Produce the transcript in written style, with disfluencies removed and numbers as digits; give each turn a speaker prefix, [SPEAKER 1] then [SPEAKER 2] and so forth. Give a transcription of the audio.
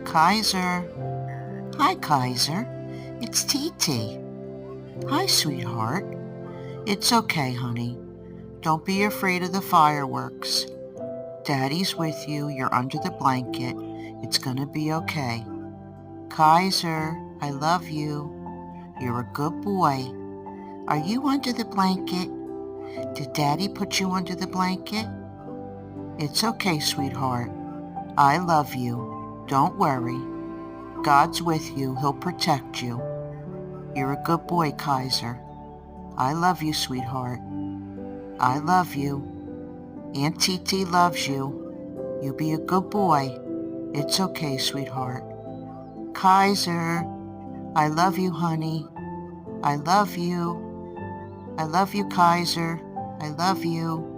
[SPEAKER 1] Kaiser. Hi, Kaiser. It's TT. Hi, sweetheart. It's okay, honey. Don't be afraid of the fireworks. Daddy's with you. You're under the blanket. It's gonna be okay. Kaiser, I love you. You're a good boy. Are you under the blanket? Did Daddy put you under the blanket? It's okay, sweetheart. I love you. Don't worry. God's with you. He'll protect you. You're a good boy, Kaiser. I love you, sweetheart. I love you. Aunt TT loves you. You be a good boy. It's okay, sweetheart. Kaiser, I love you, honey. I love you. I love you, Kaiser. I love you.